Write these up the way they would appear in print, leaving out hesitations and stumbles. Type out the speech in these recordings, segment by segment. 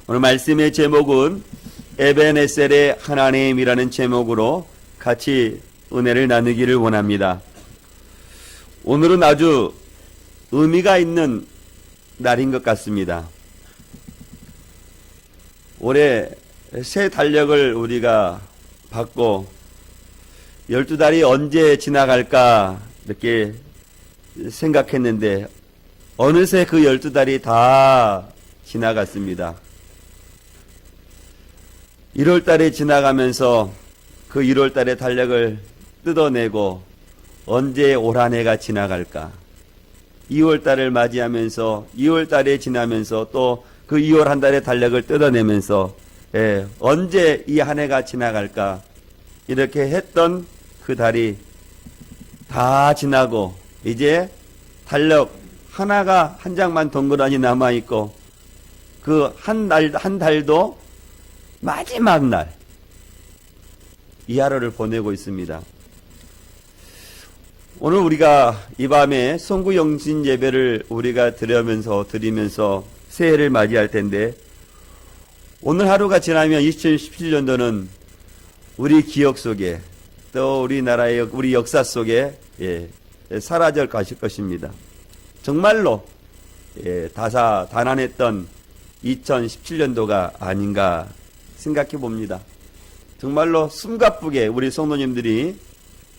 오늘 말씀의 제목은 에벤에셀의 하나님이라는 제목으로 같이 은혜를 나누기를 원합니다. 오늘은 아주 의미가 있는 날인 것 같습니다. 올해 새 달력을 우리가 받고 12달이 언제 지나갈까 이렇게 생각했는데 어느새 그 12달이 다 지나갔습니다. 1월달에 지나가면서 그 1월달의 달력을 뜯어내고 언제 올 한 해가 지나갈까, 2월달을 맞이하면서 2월달에 지나면서 또 그 2월 한 달의 달력을 뜯어내면서 언제 이 한 해가 지나갈까 이렇게 했던 그 달이 다 지나고 이제 달력 하나가 한 장만 덩그러니 남아있고 그 한 달도 마지막 날 이 하루를 보내고 있습니다. 오늘 우리가 이 밤에 성구영신 예배를 우리가 드리면서 새해를 맞이할 텐데, 오늘 하루가 지나면 2017년도는 우리 기억 속에 또 우리나라의 우리 역사 속에 사라져 가실 것입니다. 정말로 다사다난했던 2017년도가 아닌가 생각해 봅니다. 정말로 숨가쁘게 우리 성도님들이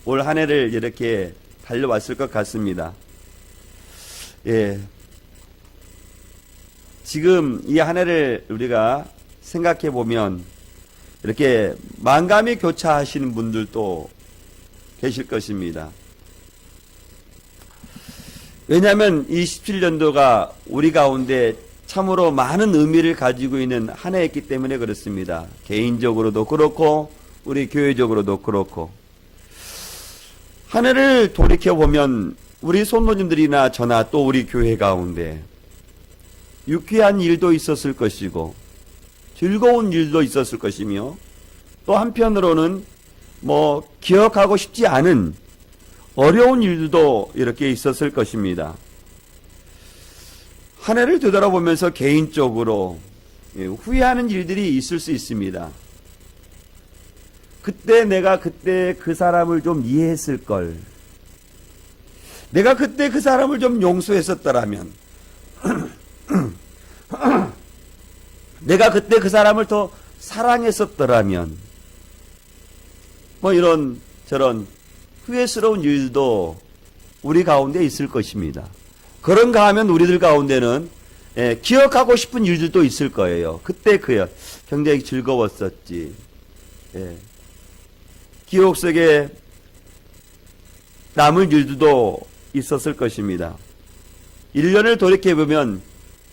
올 한 해를 이렇게 달려왔을 것 같습니다. 지금 이 한 해를 우리가 생각해 보면 이렇게 만감이 교차하시는 분들도 계실 것입니다. 왜냐하면 이 17년도가 우리 가운데 참으로 많은 의미를 가지고 있는 한 해였기 때문에 그렇습니다. 개인적으로도 그렇고 우리 교회적으로도 그렇고. 한 해를 돌이켜보면 우리 성도님들이나 저나 또 우리 교회 가운데 유쾌한 일도 있었을 것이고 즐거운 일도 있었을 것이며, 또 한편으로는 기억하고 싶지 않은 어려운 일도 이렇게 있었을 것입니다. 한 해를 되돌아보면서 개인적으로 후회하는 일들이 있을 수 있습니다. 그때 내가 그 사람을 좀 이해했을 걸, 내가 그때 그 사람을 좀 용서했었더라면, 내가 그때 그 사람을 더 사랑했었더라면, 이런 저런 후회스러운 일도 우리 가운데 있을 것입니다. 그런가 하면 우리들 가운데는 기억하고 싶은 일들도 있을 거예요. 그때 굉장히 즐거웠었지. 기억 속에 남을 일들도 있었을 것입니다. 1년을 돌이켜보면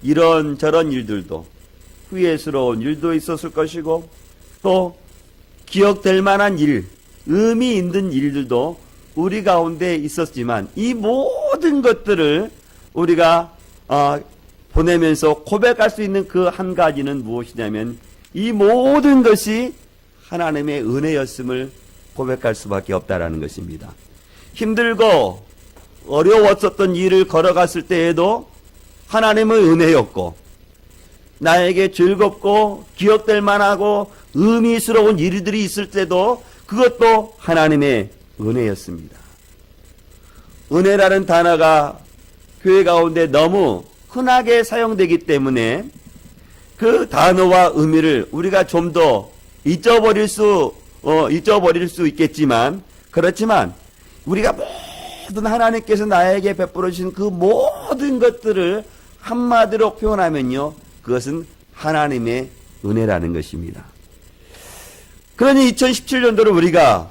이런저런 일들도, 후회스러운 일도 있었을 것이고, 또 기억될 만한 일, 의미 있는 일들도 우리 가운데 있었지만, 이 모든 것들을 우리가 보내면서 고백할 수 있는 그 한 가지는 무엇이냐면, 이 모든 것이 하나님의 은혜였음을 고백할 수밖에 없다라는 것입니다. 힘들고 어려웠었던 일을 걸어갔을 때에도 하나님의 은혜였고, 나에게 즐겁고 기억될 만하고 의미스러운 일들이 있을 때도 그것도 하나님의 은혜였습니다. 은혜라는 단어가 교회 가운데 너무 흔하게 사용되기 때문에 그 단어와 의미를 우리가 좀 더 잊어버릴 수 있겠지만, 그렇지만 우리가 모든 하나님께서 나에게 베풀어 주신 그 모든 것들을 한마디로 표현하면요, 그것은 하나님의 은혜라는 것입니다. 그러니 2017년도를 우리가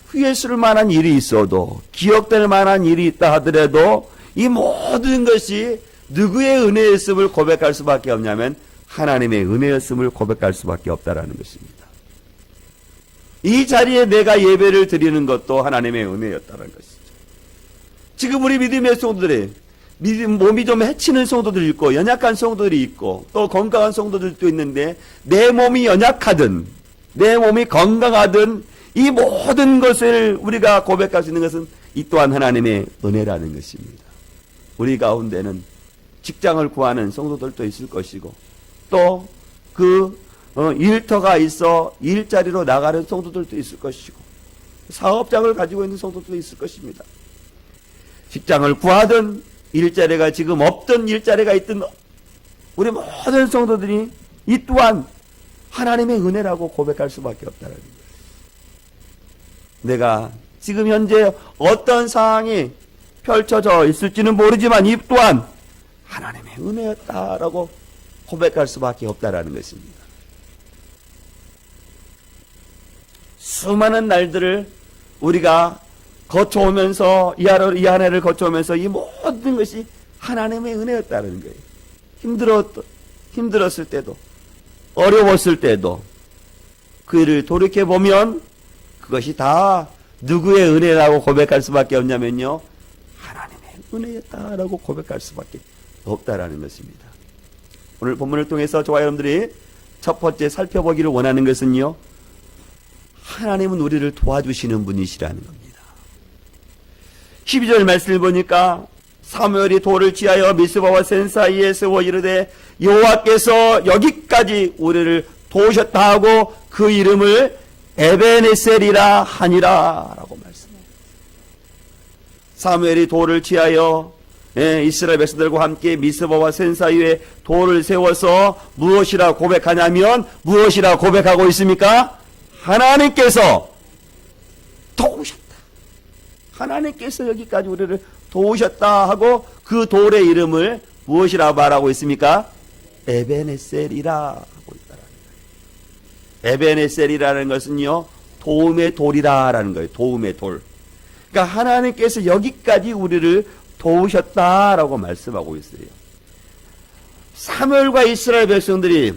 후회스러울 만한 일이 있어도, 기억될 만한 일이 있다 하더라도 이 모든 것이 누구의 은혜였음을 고백할 수밖에 없냐면 하나님의 은혜였음을 고백할 수밖에 없다라는 것입니다. 이 자리에 내가 예배를 드리는 것도 하나님의 은혜였다는 것이죠. 지금 우리 믿음의 성도들이 몸이 좀 해치는 성도들이 있고 연약한 성도들이 있고 또 건강한 성도들도 있는데, 내 몸이 연약하든 내 몸이 건강하든 이 모든 것을 우리가 고백할 수 있는 것은 이 또한 하나님의 은혜라는 것입니다. 우리 가운데는 직장을 구하는 성도들도 있을 것이고, 또 일터가 있어 일자리로 나가는 성도들도 있을 것이고, 사업장을 가지고 있는 성도들도 있을 것입니다. 직장을 구하든 일자리가 지금 없던 일자리가 있든 우리 모든 성도들이 이 또한 하나님의 은혜라고 고백할 수밖에 없다는 거예요. 내가 지금 현재 어떤 상황이 펼쳐져 있을지는 모르지만 이 또한 하나님의 은혜였다라고 고백할 수밖에 없다라는 것입니다. 수많은 날들을 우리가 거쳐오면서 이 한 해를 거쳐오면서 이 모든 것이 하나님의 은혜였다는 거예요. 힘들었을 때도 어려웠을 때도 그 일을 돌이켜보면 그것이 다 누구의 은혜라고 고백할 수밖에 없냐면요, 하나님의 은혜였다라고 고백할 수밖에 없다라는 것입니다. 오늘 본문을 통해서 저와 여러분들이 첫 번째 살펴보기를 원하는 것은요, 하나님은 우리를 도와주시는 분이시라는 겁니다. 12절 말씀을 보니까 사무엘이 돌을 취하여 미스바와 센 사이에 세워 이르되 여호와께서 여기까지 우리를 도우셨다 하고 그 이름을 에베네셀이라 하니라 라고 말씀합니다. 사무엘이 돌을 취하여 이스라엘 백성들과 함께 미스바와 센 사이에 돌을 세워서 무엇이라 고백하냐면, 무엇이라 고백하고 있습니까? 하나님께서 도우셨다. 하나님께서 여기까지 우리를 도우셨다 하고 그 돌의 이름을 무엇이라 말하고 있습니까? 에베네셀이라 하고 있다라는 거예요. 에베네셀이라는 것은요, 도움의 돌이라는 거예요. 도움의 돌. 그러니까 하나님께서 여기까지 우리를 도우셨다라고 말씀하고 있어요. 사무엘과 이스라엘 백성들이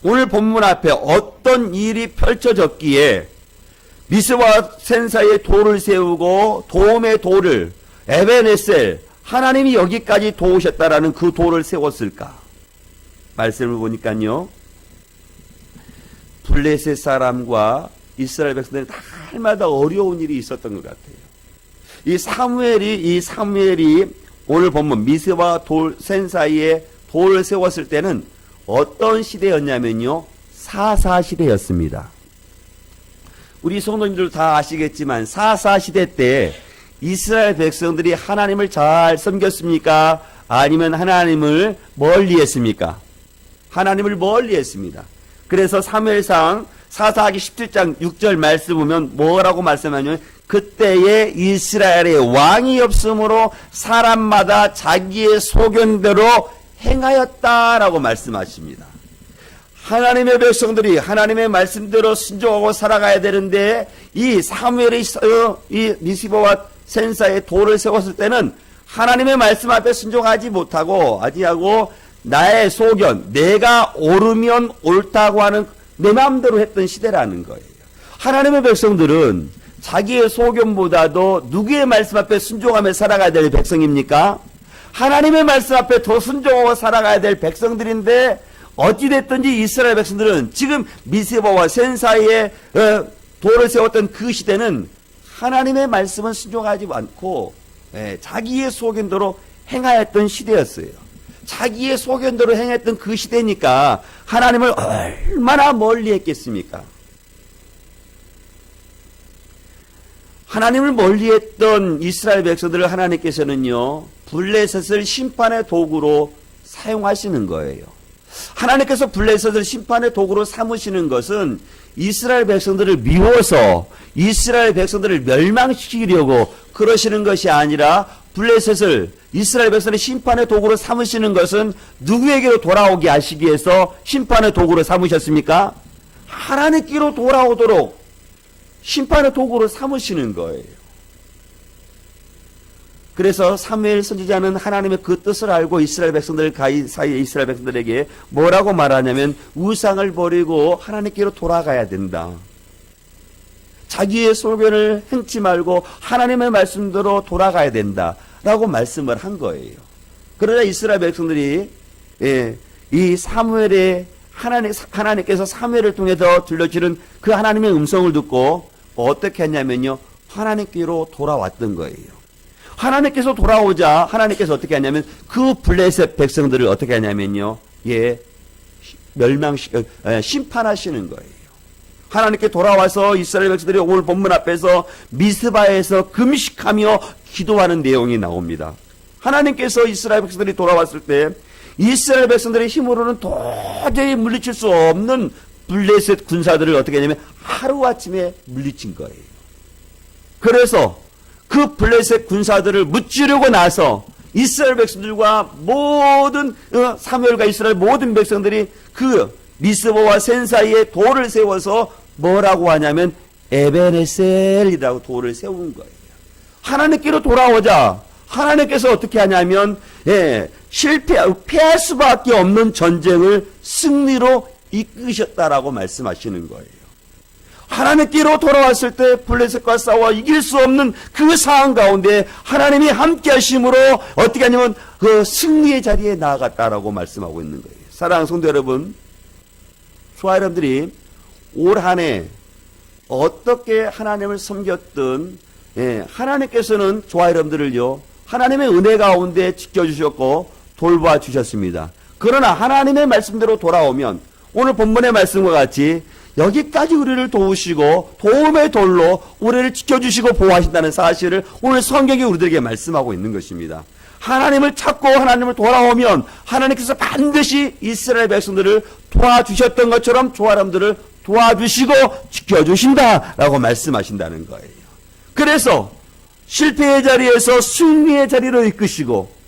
오늘 본문 앞에 어떤 일이 펼쳐졌기에 미스와 센 사이에 돌을 세우고 도움의 돌을 에베네셀, 하나님이 여기까지 도우셨다라는 그 돌을 세웠을까? 말씀을 보니까요, 블레셋 사람과 이스라엘 백성들이 날마다 어려운 일이 있었던 것 같아요. 이 사무엘이 오늘 본문 미스와 센 사이에 돌을 세웠을 때는 어떤 시대였냐면요, 사사시대였습니다. 우리 성도님들 다 아시겠지만 사사시대 때 이스라엘 백성들이 하나님을 잘 섬겼습니까? 아니면 하나님을 멀리했습니까? 하나님을 멀리했습니다. 그래서 사무엘상 사사기 17장 6절 말씀 보면 뭐라고 말씀하냐면, 그때에 이스라엘의 왕이 없으므로 사람마다 자기의 소견대로 행하였다라고 말씀하십니다. 하나님의 백성들이 하나님의 말씀대로 순종하고 살아가야 되는데, 이 사무엘이 이 미스바와 센 사이에 돌을 세웠을 때는 하나님의 말씀 앞에 순종하지 못하고 아지하고 나의 소견, 내가 옳으면 옳다고 하는 내 마음대로 했던 시대라는 거예요. 하나님의 백성들은 자기의 소견보다도 누구의 말씀 앞에 순종하며 살아가야 될 백성입니까? 하나님의 말씀 앞에 더 순종하고 살아가야 될 백성들인데, 어찌됐든지 이스라엘 백성들은 지금 미스바와 센 사이에 돌을 세웠던 그 시대는 하나님의 말씀은 순종하지 않고 자기의 소견대로 행하였던 시대였어요. 자기의 소견대로 행했던 그 시대니까 하나님을 얼마나 멀리 했겠습니까? 하나님을 멀리했던 이스라엘 백성들을 하나님께서는요, 블레셋을 심판의 도구로 사용하시는 거예요. 하나님께서 블레셋을 심판의 도구로 삼으시는 것은 이스라엘 백성들을 미워서 이스라엘 백성들을 멸망시키려고 그러시는 것이 아니라, 블레셋을 이스라엘 백성의 심판의 도구로 삼으시는 것은 누구에게로 돌아오게 하시기 위해서 심판의 도구로 삼으셨습니까? 하나님께로 돌아오도록 심판의 도구로 삼으시는 거예요. 그래서 사무엘 선지자는 하나님의 그 뜻을 알고 이스라엘 백성들 사이에 이스라엘 백성들에게 뭐라고 말하냐면, 우상을 버리고 하나님께로 돌아가야 된다. 자기의 소견을 행치 말고 하나님의 말씀대로 돌아가야 된다 라고 말씀을 한 거예요. 그러자 이스라엘 백성들이 이 사무엘의 하나님께서 사무엘을 통해서 들려주는 그 하나님의 음성을 듣고 어떻게 했냐면요, 하나님께로 돌아왔던 거예요. 하나님께서 돌아오자 하나님께서 어떻게 하냐면 그 블레셋 백성들을 어떻게 하냐면요, 심판하시는 거예요. 하나님께 돌아와서 이스라엘 백성들이 오늘 본문 앞에서 미스바에서 금식하며 기도하는 내용이 나옵니다. 하나님께서 이스라엘 백성들이 돌아왔을 때 이스라엘 백성들의 힘으로는 도저히 물리칠 수 없는 블레셋 군사들을 어떻게 하냐면 하루아침에 물리친 거예요. 그래서 그 블레셋 군사들을 무찌르고 나서 이스라엘 백성들과 모든 사무엘과 이스라엘 모든 백성들이 그 미스바와 센 사이에 돌을 세워서 뭐라고 하냐면 에베네셀이라고 돌을 세운 거예요. 하나님께로 돌아오자 하나님께서 어떻게 하냐면 패할 수밖에 없는 전쟁을 승리로 이끄셨다라고 말씀하시는 거예요. 하나님께로 돌아왔을 때 블레셋과 싸워 이길 수 없는 그 상황 가운데 하나님이 함께 하심으로 어떻게 하냐면 그 승리의 자리에 나아갔다라고 말씀하고 있는 거예요. 사랑하는 성도 여러분, 저와 여러분들이 올 한 해 어떻게 하나님을 섬겼든 하나님께서는 저와 여러분들을요 하나님의 은혜 가운데 지켜주셨고 돌봐주셨습니다. 그러나 하나님의 말씀대로 돌아오면 오늘 본문의 말씀과 같이 여기까지 우리를 도우시고 도움의 돌로 우리를 지켜주시고 보호하신다는 사실을 오늘 성경이 우리들에게 말씀하고 있는 것입니다. 하나님을 찾고 하나님을 돌아오면 하나님께서 반드시 이스라엘 백성들을 도와주셨던 것처럼 저와 여러분들을 도와주시고 지켜주신다라고 말씀하신다는 거예요. 그래서 실패의 자리에서 승리의 자리로 이끄시고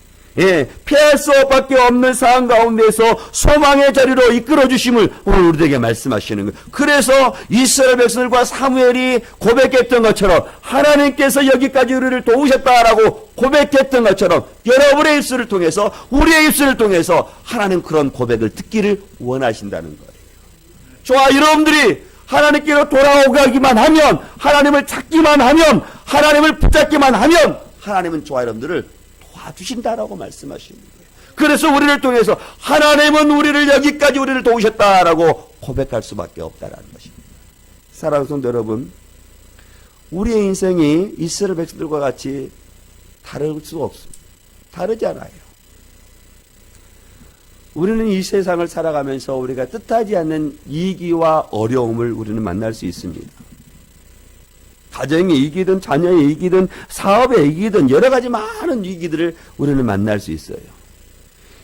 피할 수밖에 없는 상황 가운데서 소망의 자리로 이끌어 주심을 오늘 우리에게 말씀하시는 거예요. 그래서 이스라엘 백성들과 사무엘이 고백했던 것처럼 하나님께서 여기까지 우리를 도우셨다라고 고백했던 것처럼 여러분의 입술을 통해서 우리의 입술을 통해서 하나님 그런 고백을 듣기를 원하신다는 거예요. 저와 여러분들이 하나님께로 돌아오기만 하면 하나님을 찾기만 하면 하나님을 붙잡기만 하면 하나님은 저와 여러분들을 도와주신다라고 말씀하시는 거예요. 그래서 우리를 통해서 하나님은 우리를 여기까지 우리를 도우셨다라고 고백할 수밖에 없다라는 것입니다. 사랑하는 성도 여러분, 우리의 인생이 이스라엘 백성들과 같이 다를 수 없습니다. 다르지 않아요. 우리는 이 세상을 살아가면서 우리가 뜻하지 않는 위기와 어려움을 우리는 만날 수 있습니다. 가정의 위기든 자녀의 위기든 사업의 위기든 여러 가지 많은 위기들을 우리는 만날 수 있어요.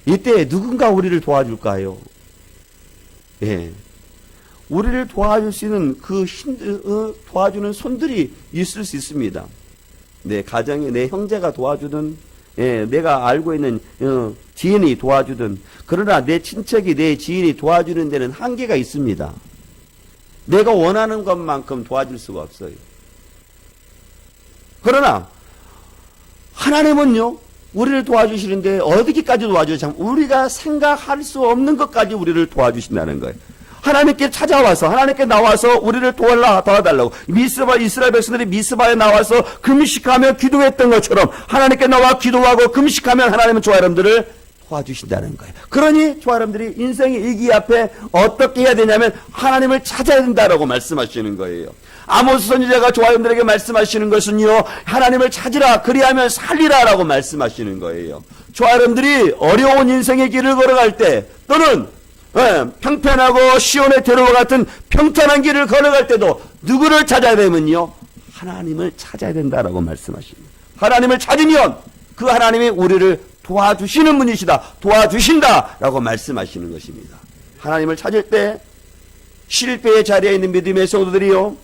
이때 누군가 우리를 도와줄까요? 우리를 도와줄 수 있는 도와주는 손들이 있을 수 있습니다. 내 가정에 내 형제가 도와주든 내가 알고 있는 지인이 도와주든 그러나 내 친척이 내 지인이 도와주는 데는 한계가 있습니다. 내가 원하는 것만큼 도와줄 수가 없어요. 그러나 하나님은요 우리를 도와주시는데 어디까지 도와주죠? 우리가 생각할 수 없는 것까지 우리를 도와주신다는 거예요. 하나님께 찾아와서 하나님께 나와서 우리를 도와달라고 이스라엘 백성들이 미스바에 나와서 금식하며 기도했던 것처럼 하나님께 나와 기도하고 금식하면 하나님은 저와 여러분들을 도와주신다는 거예요. 그러니 저와 여러분들이 인생의 위기 앞에 어떻게 해야 되냐면 하나님을 찾아야 된다라고 말씀하시는 거예요. 아모스 선지자가 저와 여러분들에게 말씀하시는 것은요 하나님을 찾으라 그리하면 살리라라고 말씀하시는 거예요. 저와 여러분들이 어려운 인생의 길을 걸어갈 때 또는 평편하고 시온의 대로와 같은 평탄한 길을 걸어갈 때도 누구를 찾아야 되면요 하나님을 찾아야 된다라고 말씀하십니다. 하나님을 찾으면 그 하나님이 우리를 도와주시는 분이시다 도와주신다라고 말씀하시는 것입니다. 하나님을 찾을 때 실패의 자리에 있는 믿음의 성도들이요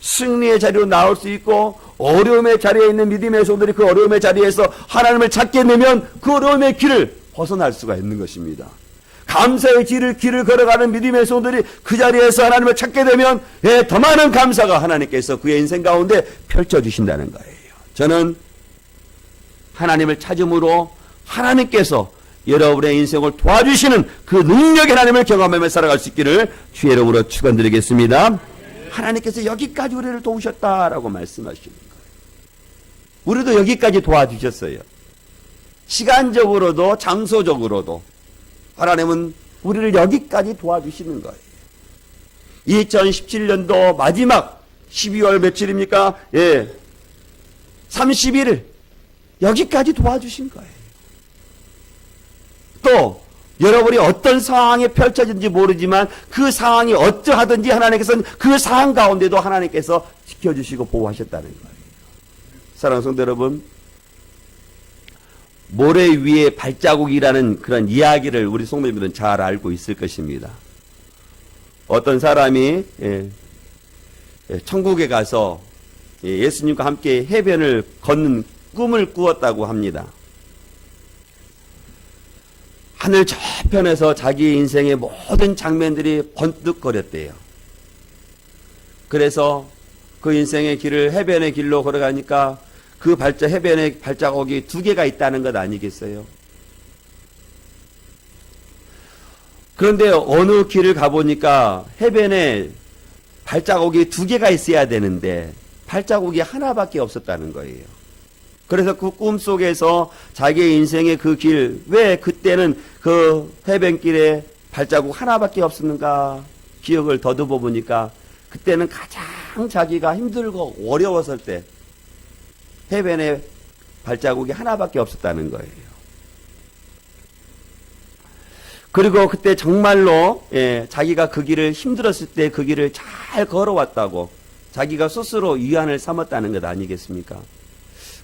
승리의 자리로 나올 수 있고 어려움의 자리에 있는 믿음의 성도들이 그 어려움의 자리에서 하나님을 찾게 되면 그 어려움의 길을 벗어날 수가 있는 것입니다. 감사의 길을 걸어가는 믿음의 성도들이 그 자리에서 하나님을 찾게 되면 더 많은 감사가 하나님께서 그의 인생 가운데 펼쳐주신다는 거예요. 저는 하나님을 찾음으로 하나님께서 여러분의 인생을 도와주시는 그 능력의 하나님을 경험하며 살아갈 수 있기를 주의 이름으로 축원드리겠습니다. 하나님께서 여기까지 우리를 도우셨다라고 말씀하시는 거예요. 우리도 여기까지 도와주셨어요. 시간적으로도 장소적으로도 하나님은 우리를 여기까지 도와주시는 거예요. 2017년도 마지막 12월 며칠입니까? 31일 여기까지 도와주신 거예요. 또 여러분이 어떤 상황에 펼쳐진지 모르지만 그 상황이 어떠하든지 하나님께서는 그 상황 가운데도 하나님께서 지켜주시고 보호하셨다는 거예요. 사랑하는 성도 여러분, 모래 위에 발자국이라는 그런 이야기를 우리 성도님들은 잘 알고 있을 것입니다. 어떤 사람이 천국에 가서 예수님과 함께 해변을 걷는 꿈을 꾸었다고 합니다. 하늘 저편에서 자기 인생의 모든 장면들이 번뜩거렸대요. 그래서 그 인생의 길을 해변의 길로 걸어가니까 그 해변의 발자국이 2개가 있다는 것 아니겠어요? 그런데 어느 길을 가보니까 해변에 발자국이 2개가 있어야 되는데 발자국이 하나밖에 없었다는 거예요. 그래서 그 꿈속에서 자기의 인생의 그 길, 왜 그때는 그 해변길에 발자국 하나밖에 없었는가 기억을 더듬어 보니까 그때는 가장 자기가 힘들고 어려웠을 때 해변에 발자국이 하나밖에 없었다는 거예요. 그리고 그때 정말로 자기가 그 길을 힘들었을 때 그 길을 잘 걸어왔다고 자기가 스스로 위안을 삼았다는 것 아니겠습니까?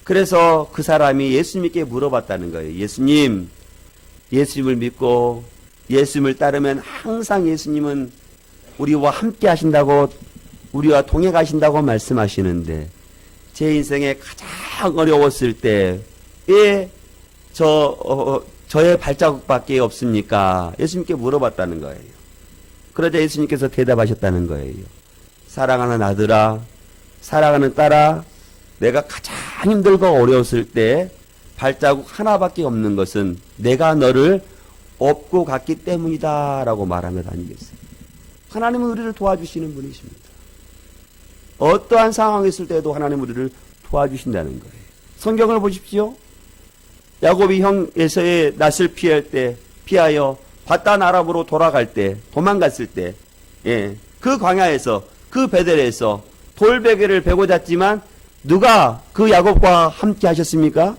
그래서 그 사람이 예수님께 물어봤다는 거예요. 예수님, 예수님을 믿고 예수님을 따르면 항상 예수님은 우리와 함께 하신다고, 우리와 동행하신다고 말씀하시는데 제 인생에 가장 어려웠을 때 왜 저의 발자국밖에 없습니까? 예수님께 물어봤다는 거예요. 그러자 예수님께서 대답하셨다는 거예요. 사랑하는 아들아, 사랑하는 딸아, 내가 가장 힘들고 어려웠을 때 발자국 하나밖에 없는 것은 내가 너를 업고 갔기 때문이다 라고 말한 것 아니겠어요? 하나님은 우리를 도와주시는 분이십니다. 어떠한 상황이 있을 때도 하나님은 우리를 도와주신다는 거예요. 성경을 보십시오. 야곱이 형 에서의 낯을 피하여 바단 아람으로 돌아갈 때, 도망갔을 때, 그 광야에서, 그 베델에서 돌베개를 베고 잤지만 누가 그 야곱과 함께 하셨습니까?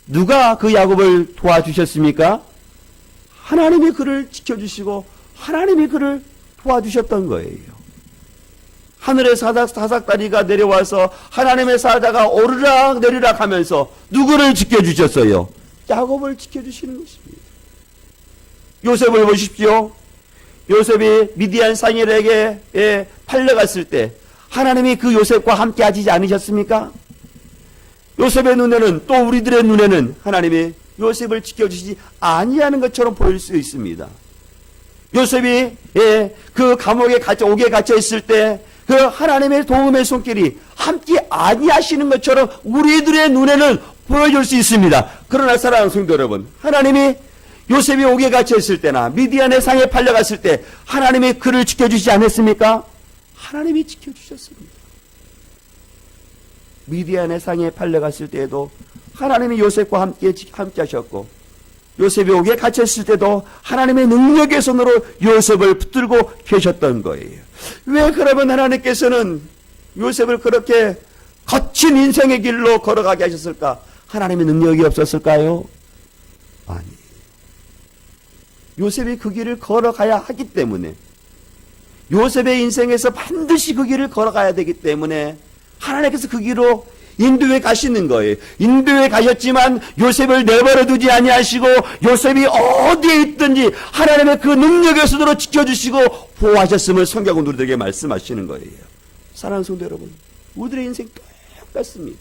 누가 그 야곱을 도와주셨습니까? 하나님이 그를 지켜주시고 하나님이 그를 도와주셨던 거예요. 하늘의 사삭다리가 내려와서 하나님의 사자가 오르락 내리락 하면서 누구를 지켜주셨어요? 야곱을 지켜주시는 것입니다. 요셉을 보십시오. 요셉이 미디안 상인에게 팔려갔을 때 하나님이 그 요셉과 함께 하지 않으셨습니까? 요셉의 눈에는, 또 우리들의 눈에는 하나님이 요셉을 지켜주시지 아니하는 것처럼 보일 수 있습니다. 요셉이 그 감옥에 옥에 갇혀 있을 때 그 하나님의 도움의 손길이 함께 아니하시는 것처럼 우리들의 눈에는 보여줄 수 있습니다. 그러나 사랑하는 성도 여러분, 하나님이 요셉이 옥에 갇혀 있을 때나 미디안의 상에 팔려갔을 때 하나님이 그를 지켜주시지 않았습니까? 하나님이 지켜주셨습니다. 미디안의 상에 팔려갔을 때에도 하나님이 요셉과 함께 하셨고, 요셉이 옥에 갇혔을 때도 하나님의 능력의 손으로 요셉을 붙들고 계셨던 거예요. 왜 그러면 하나님께서는 요셉을 그렇게 거친 인생의 길로 걸어가게 하셨을까? 하나님의 능력이 없었을까요? 아니. 요셉이 그 길을 걸어가야 하기 때문에, 요셉의 인생에서 반드시 그 길을 걸어가야 되기 때문에 하나님께서 그 길로 인도에 가시는 거예요. 인도에 가셨지만 요셉을 내버려 두지 아니하시고 요셉이 어디에 있든지 하나님의 그 능력의 손으로 지켜주시고 보호하셨음을 성경은 우리들에게 말씀하시는 거예요. 사랑하는 성도 여러분, 우리들의 인생 똑같습니다.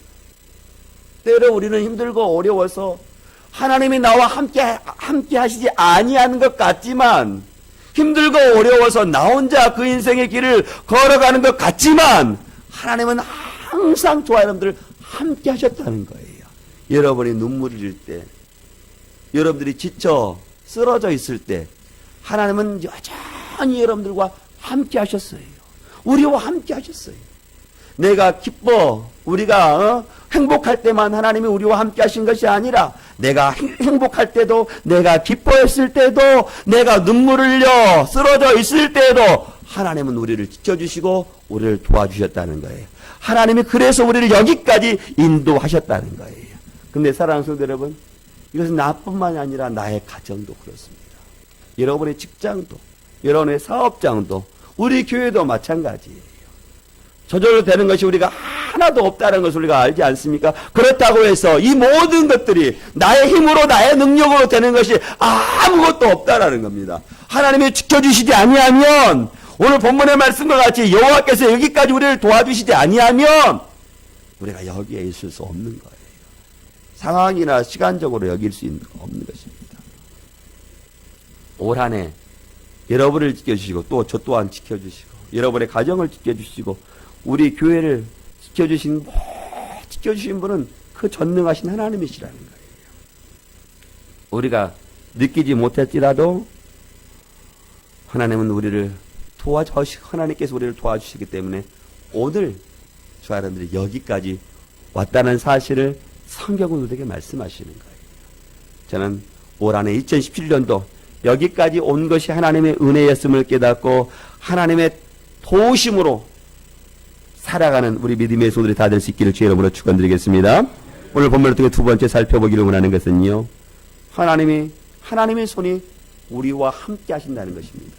때로 우리는 힘들고 어려워서 하나님이 나와 함께 하시지 아니하는 것 같지만, 힘들고 어려워서 나 혼자 그 인생의 길을 걸어가는 것 같지만 하나님은 항상 저와 여러분들을 함께 하셨다는 거예요. 여러분이 눈물이 흘릴 때, 여러분들이 지쳐 쓰러져 있을 때 하나님은 여전히 여러분들과 함께 하셨어요. 우리와 함께 하셨어요. 내가 기뻐, 우리가 행복할 때만 하나님이 우리와 함께 하신 것이 아니라 내가 행복할 때도, 내가 기뻐했을 때도, 내가 눈물을 흘려 쓰러져 있을 때도 하나님은 우리를 지켜주시고 우리를 도와주셨다는 거예요. 하나님이 그래서 우리를 여기까지 인도하셨다는 거예요. 근데 사랑하는 성도 여러분, 이것은 나뿐만이 아니라 나의 가정도 그렇습니다. 여러분의 직장도, 여러분의 사업장도, 우리 교회도 마찬가지예요. 저절로 되는 것이 우리가 하나도 없다는 것을 우리가 알지 않습니까? 그렇다고 해서 이 모든 것들이 나의 힘으로 나의 능력으로 되는 것이 아무것도 없다라는 겁니다. 하나님이 지켜주시지 아니하면, 오늘 본문의 말씀과 같이 여호와께서 여기까지 우리를 도와주시지 아니하면 우리가 여기에 있을 수 없는 거예요. 상황이나 시간적으로 여길 수 없는 것입니다. 올 한 해 여러분을 지켜주시고 또 저 또한 지켜주시고 여러분의 가정을 지켜주시고 우리 교회를 지켜주신 분은 그 전능하신 하나님이시라는 거예요. 우리가 느끼지 못했지라도 하나님은 하나님께서 우리를 도와주시기 때문에 오늘 저 사람들이 여기까지 왔다는 사실을 성경은 우리에게 말씀하시는 거예요. 저는 올 한 해 2017년도 여기까지 온 것이 하나님의 은혜였음을 깨닫고 하나님의 도우심으로 살아가는 우리 믿음의 손들이 다 될 수 있기를 주의 이름으로 축원드리겠습니다. 오늘 본문을 통해 두 번째 살펴보기를 원하는 것은요, 하나님의 손이 우리와 함께 하신다는 것입니다.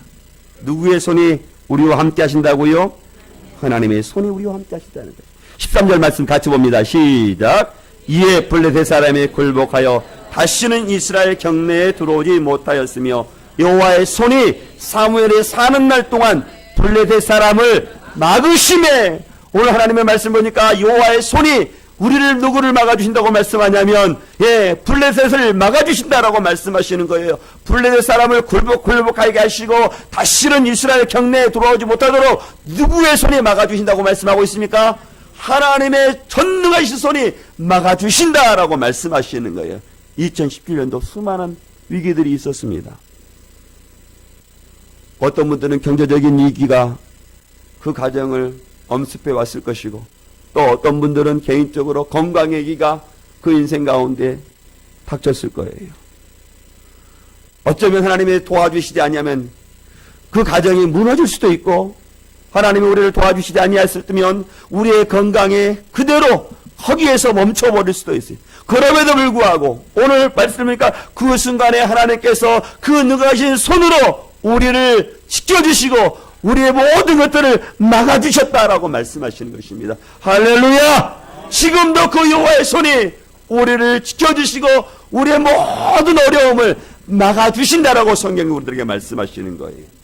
누구의 손이 우리와 함께 하신다고요? 하나님의 손이 우리와 함께 하신다는 것. 13절 말씀 같이 봅니다. 시작. 이에 블레셋 사람이 굴복하여 다시는 이스라엘 경내에 들어오지 못하였으며 여호와의 손이 사무엘이 사는 날 동안 블레셋 사람을 막으심에, 오늘 하나님의 말씀 보니까 여호와의 손이 우리를 누구를 막아주신다고 말씀하냐면, 블레셋을 막아주신다라고 말씀하시는 거예요. 블레셋 사람을 굴복하게 하시고 다시는 이스라엘 경내에 들어오지 못하도록 누구의 손이 막아주신다고 말씀하고 있습니까? 하나님의 전능하신 손이 막아주신다라고 말씀하시는 거예요. 2017년도 수많은 위기들이 있었습니다. 어떤 분들은 경제적인 위기가 그 가정을 엄습해 왔을 것이고, 또 어떤 분들은 개인적으로 건강의 위기가 그 인생 가운데 닥쳤을 거예요. 어쩌면 하나님이 도와주시지 아니하면 그 가정이 무너질 수도 있고, 하나님이 우리를 도와주시지 아니하였으면 우리의 건강에 그대로 거기에서 멈춰버릴 수도 있어요. 그럼에도 불구하고 오늘 말씀이니까 그 순간에 하나님께서 그 능하신 손으로 우리를 지켜주시고 우리의 모든 것들을 막아주셨다라고 말씀하시는 것입니다. 할렐루야! 지금도 그 여호와의 손이 우리를 지켜주시고 우리의 모든 어려움을 막아주신다라고 성경이 우리들에게 말씀하시는 거예요.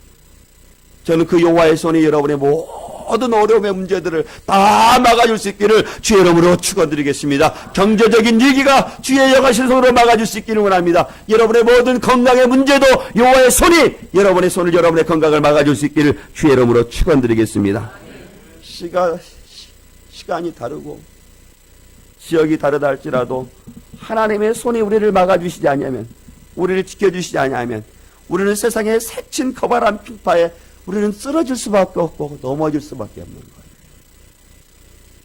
저는 그 여호와의 손이 여러분의 모든 어려움의 문제들을 다 막아줄 수 있기를 주의 이름으로 축원드리겠습니다. 경제적인 위기가 주의 영하신 손으로 막아줄 수 있기를 원합니다. 여러분의 모든 건강의 문제도 여호와의 손이 여러분의 손을, 여러분의 건강을 막아줄 수 있기를 주의 이름으로 축원드리겠습니다. 시간이 다르고 지역이 다르다 할지라도 하나님의 손이 우리를 막아주시지 않으면, 우리를 지켜주시지 않으면 우리는 세상의 새친 거발한 풍파에 우리는 쓰러질 수밖에 없고 넘어질 수밖에 없는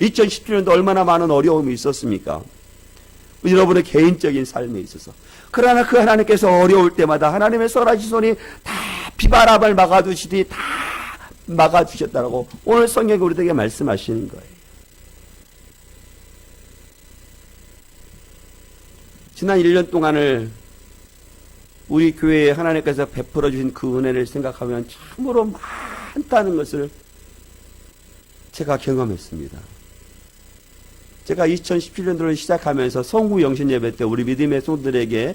거예요. 2017년도 얼마나 많은 어려움이 있었습니까? 여러분의 개인적인 삶에 있어서. 그러나 그 하나님께서 어려울 때마다 하나님의 선하신 손이 다 비바람을 막아주시니 다 막아주셨다고 오늘 성경이 우리에게 말씀하시는 거예요. 지난 1년 동안을 우리 교회에 하나님께서 베풀어 주신 그 은혜를 생각하면 참으로 많다는 것을 제가 경험했습니다. 제가 2017년도를 시작하면서 성구 영신 예배 때 우리 믿음의 성도들에게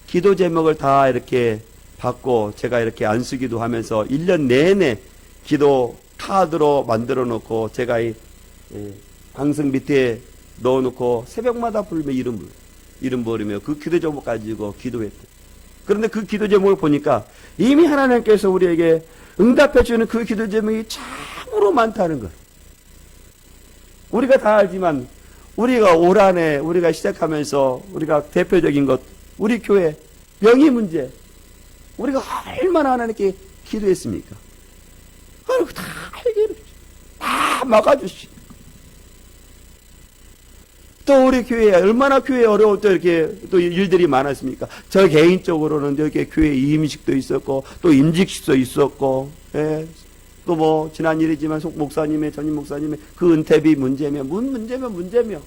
기도 제목을 다 이렇게 받고 제가 이렇게 안 쓰기도 하면서 1년 내내 기도 카드로 만들어 놓고 제가 이 방석 밑에 넣어 놓고 새벽마다 부르며 이름 부르며 그 기도 제목 가지고 기도했대요. 그런데 그 기도 제목을 보니까 이미 하나님께서 우리에게 응답해 주는 그 기도 제목이 참으로 많다는 것. 우리가 다 알지만 우리가 올 한 해 우리가 시작하면서 우리가 대표적인 것, 우리 교회 명의 문제, 우리가 얼마나 하나님께 기도했습니까? 하나님 다 알게 다 막아주시고, 또 우리 교회에 얼마나 교회에 어려울 때 이렇게 또 일들이 많았습니까? 저 개인적으로는 이렇게 교회 임식도 있었고 또 임직식도 있었고, 또 뭐 지난 일이지만 속 목사님의, 전임 목사님의 그 은퇴비 문제며 문제며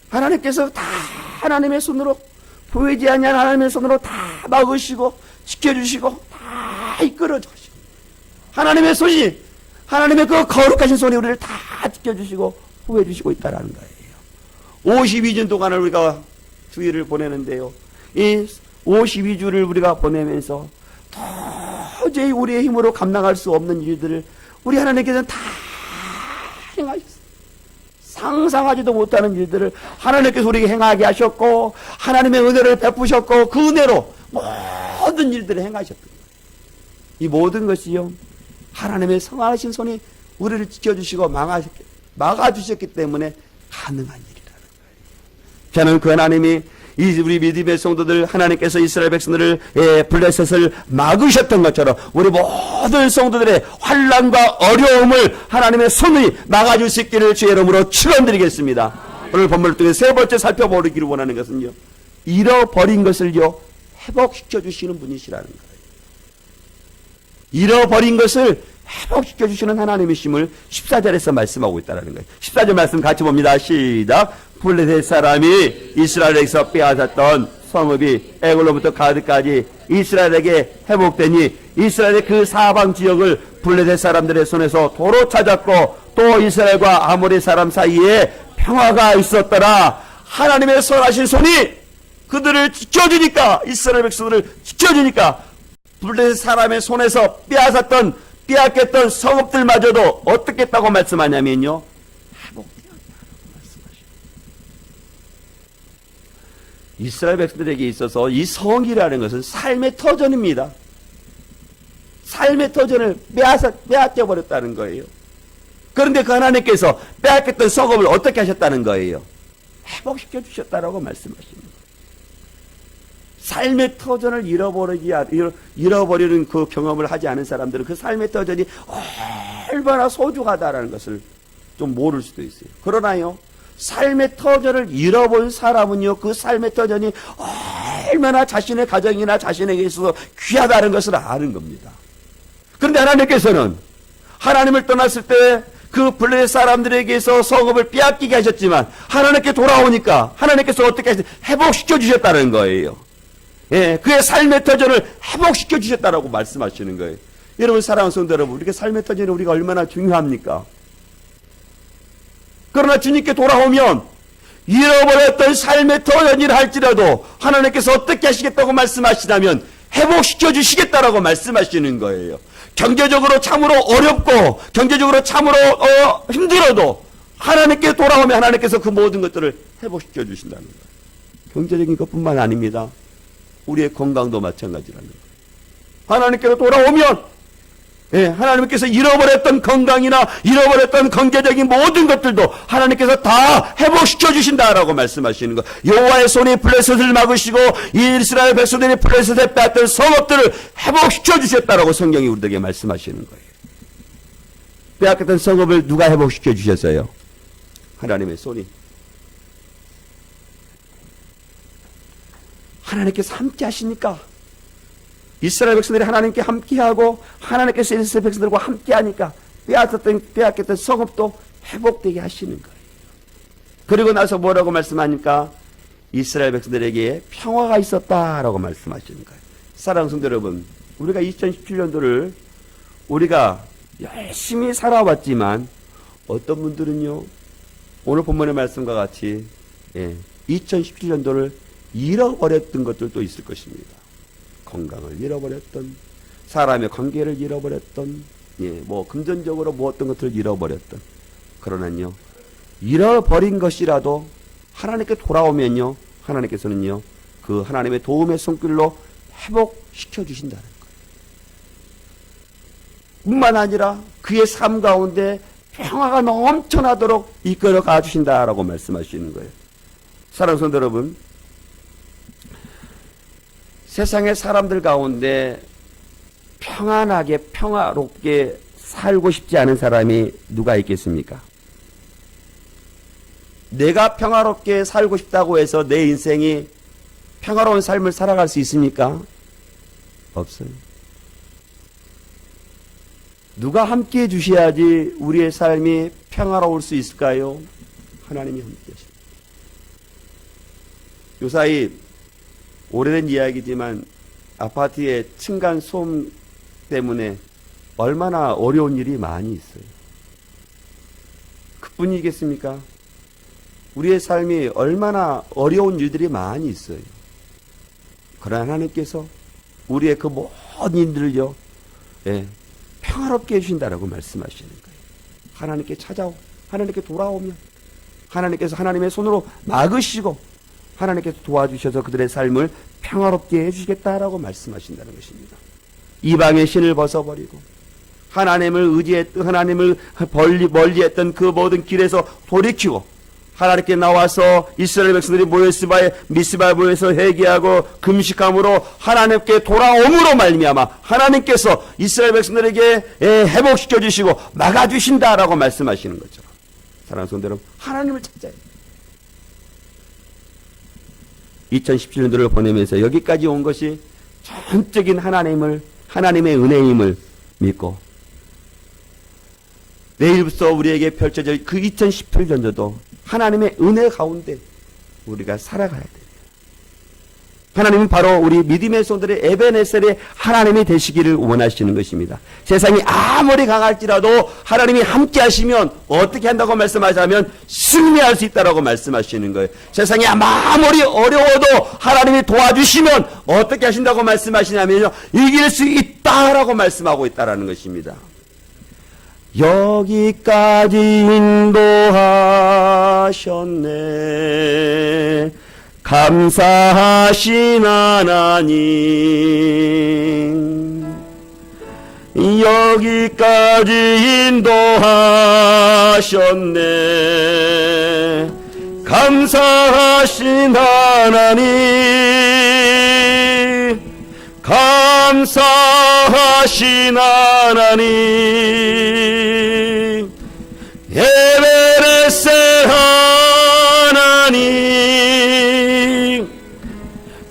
하나님께서 다 하나님의 손으로 보이지 아니한 하나님의 손으로 다 막으시고 지켜주시고 다 이끌어 주시고, 하나님의 손이, 하나님의 그 거룩하신 손이 우리를 다 지켜주시고 보호해주시고 있다는 거예요. 52주 동안을 우리가 주일을 보내는데요, 이 52주를 우리가 보내면서 도저히 우리의 힘으로 감당할 수 없는 일들을 우리 하나님께서는 다 행하셨어요. 상상하지도 못하는 일들을 하나님께서 우리에게 행하게 하셨고, 하나님의 은혜를 베푸셨고, 그 은혜로 모든 일들을 행하셨던 거예요. 이 모든 것이요, 하나님의 성하신 손이 우리를 지켜주시고 막아주셨기 때문에 가능한 일이라는 거예요. 저는 그 하나님이 우리 믿음의 성도들, 하나님께서 이스라엘 백성들을 블레셋을 막으셨던 것처럼 우리 모든 성도들의 환난과 어려움을 하나님의 손이 막아줄 수 있기를 주의 이름으로 축원드리겠습니다. 오늘 본문을 통해 세 번째 살펴보기를 원하는 것은요, 잃어버린 것을요 회복시켜 주시는 분이시라는 거예요. 잃어버린 것을 회복시켜 주시는 하나님이심을 14절에서 말씀하고 있다는 거예요. 14절 말씀 같이 봅니다. 시작. 블레셋 사람이 이스라엘에게서 빼앗았던 성읍이 에글로부터 가드까지 이스라엘에게 회복되니 이스라엘의 그 사방 지역을 블레셋 사람들의 손에서 도로 찾았고, 또 이스라엘과 아모리 사람 사이에 평화가 있었더라. 하나님의 선하신 손이 그들을 지켜주니까, 이스라엘 백성들을 지켜주니까 블레셋 사람의 손에서 빼앗겼던 성읍들마저도 어떻게 했다고 말씀하냐면요, 이스라엘 백성들에게 있어서 이 성이라는 것은 삶의 터전입니다. 삶의 터전을 빼앗겨 버렸다는 거예요. 그런데 그 하나님께서 빼앗겼던 성읍을 어떻게 하셨다는 거예요? 회복시켜 주셨다라고 말씀하시는 거예요. 삶의 터전을 잃어버리는 그 경험을 하지 않은 사람들은 그 삶의 터전이 얼마나 소중하다라는 것을 좀 모를 수도 있어요. 그러나요, 삶의 터전을 잃어본 사람은요, 그 삶의 터전이 얼마나 자신의 가정이나 자신에게 있어서 귀하다는 것을 아는 겁니다. 그런데 하나님께서는 하나님을 떠났을 때 그 블레셋 사람들에게서 성읍을 빼앗기게 하셨지만, 하나님께 돌아오니까 하나님께서 어떻게 하셨어요? 회복시켜 주셨다는 거예요. 예, 그의 삶의 터전을 회복시켜 주셨다라고 말씀하시는 거예요. 여러분, 사랑하는 성도 여러분, 우리가 삶의 터전이 우리가 얼마나 중요합니까? 그러나 주님께 돌아오면 잃어버렸던 삶의 터전이라 할지라도 하나님께서 어떻게 하시겠다고 말씀하시냐면 회복시켜 주시겠다라고 말씀하시는 거예요. 경제적으로 참으로 어렵고 경제적으로 참으로 힘들어도 하나님께 돌아오면 하나님께서 그 모든 것들을 회복시켜 주신다는 거예요. 경제적인 것뿐만 아닙니다. 우리의 건강도 마찬가지라는 거예요. 하나님께로 돌아오면 하나님께서 잃어버렸던 건강이나 잃어버렸던 경제적인 모든 것들도 하나님께서 다 회복시켜 주신다라고 말씀하시는 거. 여호와의 손이 블레셋을 막으시고 이스라엘 백성들이 블레셋에 빼앗던 성읍들을 회복시켜 주셨다라고 성경이 우리에게 말씀하시는 거예요. 빼앗겼던 성읍을 누가 회복시켜 주셨어요? 하나님의 손이. 하나님께서 함께 하시니까, 이스라엘 백성들이 하나님께 함께하고 하나님께서 이스라엘 백성들과 함께하니까 빼앗겼던 성읍도 회복되게 하시는 거예요. 그리고 나서 뭐라고 말씀하니까 이스라엘 백성들에게 평화가 있었다라고 말씀하시는 거예요. 사랑하는 성도 여러분, 우리가 2017년도를 우리가 열심히 살아왔지만 어떤 분들은요, 오늘 본문의 말씀과 같이 2017년도를 잃어버렸던 것들도 있을 것입니다. 건강을 잃어버렸던, 사람의 관계를 잃어버렸던, 금전적으로 어떤 것들을 잃어버렸던. 그러나요, 잃어버린 것이라도 하나님께 돌아오면요, 하나님께서는요, 그 하나님의 도움의 손길로 회복시켜 주신다는 거예요. 뿐만 아니라 그의 삶 가운데 평화가 넘쳐나도록 이끌어 가 주신다라고 말씀하시는 거예요. 사랑하는 성도 여러분, 세상의 사람들 가운데 평안하게 평화롭게 살고 싶지 않은 사람이 누가 있겠습니까? 내가 평화롭게 살고 싶다고 해서 내 인생이 평화로운 삶을 살아갈 수 있습니까? 없어요. 누가 함께 해주셔야지 우리의 삶이 평화로울 수 있을까요? 하나님이 함께 하십니다. 요사이 오래된 이야기지만 아파트의 층간 소음 때문에 얼마나 어려운 일이 많이 있어요. 그뿐이겠습니까? 우리의 삶이 얼마나 어려운 일들이 많이 있어요. 그러나 하나님께서 우리의 그 모든 일들을요, 평화롭게 해주신다라고 말씀하시는 거예요. 하나님께 찾아오, 하나님께 돌아오면 하나님께서 하나님의 손으로 막으시고 하나님께서 도와주셔서 그들의 삶을 평화롭게 해주시겠다라고 말씀하신다는 것입니다. 이방의 신을 벗어버리고 하나님을 의지했던, 하나님을 멀리했던 그 모든 길에서 돌이키고 하나님께 나와서 이스라엘 백성들이 모였으바에 미스바에 모여서 회개하고 금식함으로 하나님께 돌아옴으로 말미암아 하나님께서 이스라엘 백성들에게 회복시켜 주시고 막아주신다라고 말씀하시는 것처럼, 사랑하는 성도 여러분, 하나님을 찾아야 돼요. 2017년도를 보내면서 여기까지 온 것이 전적인 하나님의 은혜임을 믿고 내일부터 우리에게 펼쳐질 그 2018년도도 하나님의 은혜 가운데 우리가 살아가야 돼요. 하나님은 바로 우리 믿음의 손들의 에베네셀의 하나님이 되시기를 원하시는 것입니다. 세상이 아무리 강할지라도 하나님이 함께 하시면 어떻게 한다고 말씀하자면 승리할 수 있다라고 말씀하시는 거예요. 세상이 아무리 어려워도 하나님이 도와주시면 어떻게 하신다고 말씀하시냐면요, 이길 수 있다라고 말씀하고 있다라는 것입니다. 여기까지 인도하셨네. 감사하신 하나님, 여기까지 인도하셨네. 감사하신 하나님, 감사하신 하나님, 에베레셀 하나님,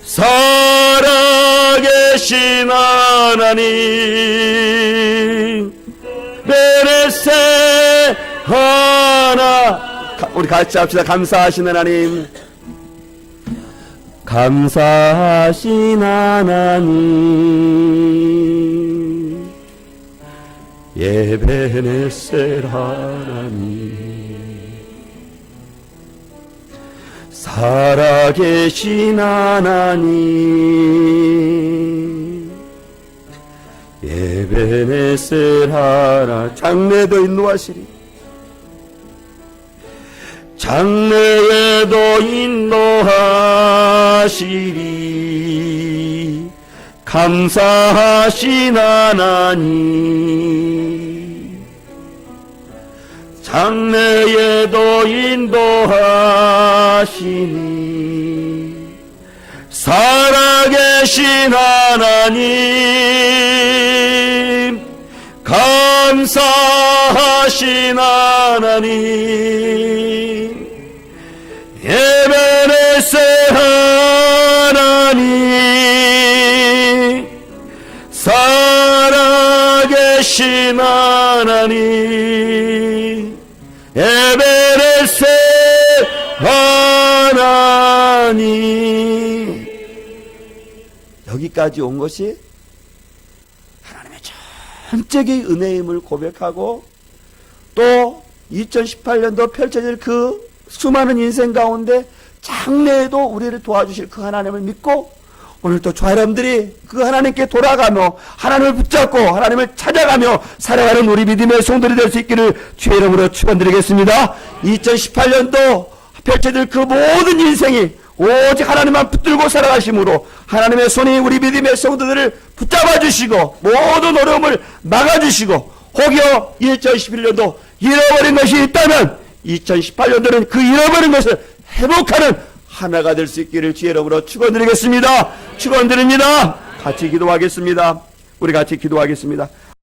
살아계신 하나님, 에베레셀 우리 같이 합시다. 감사하신 하나님, 감사하신 하나님, 에베네셀 하나님, 살아계신 하나님, 에베네셀 하나님, 장래도 인도하시리, 장래에도 인도하시리. 감사하신 하나님, 장래에도 인도하시니. 살아계신 하나님, 감사하신 하나님, 에베네셀 하나님, 살아계신 하나님, 에베네셀 하나님. 여기까지 온 것이 하나님의 전적인 은혜임을 고백하고, 또 2018년도 펼쳐질 그 수많은 인생 가운데 장래에도 우리를 도와주실 그 하나님을 믿고, 오늘도 저와 여러분들이 그 하나님께 돌아가며 하나님을 붙잡고 하나님을 찾아가며 살아가는 우리 믿음의 성도들이 될 수 있기를 주의 이름으로 축원드리겠습니다. 2018년도 펼쳐질 그 모든 인생이 오직 하나님만 붙들고 살아가심으로 하나님의 손이 우리 믿음의 성도들을 붙잡아 주시고 모든 어려움을 막아주시고, 혹여 2011년도 잃어버린 것이 있다면 2018년도는 그 잃어버린 것을 회복하는 하나가 될 수 있기를 주의 이름으로 축원드리겠습니다. 축원드립니다. 같이 기도하겠습니다. 우리 같이 기도하겠습니다.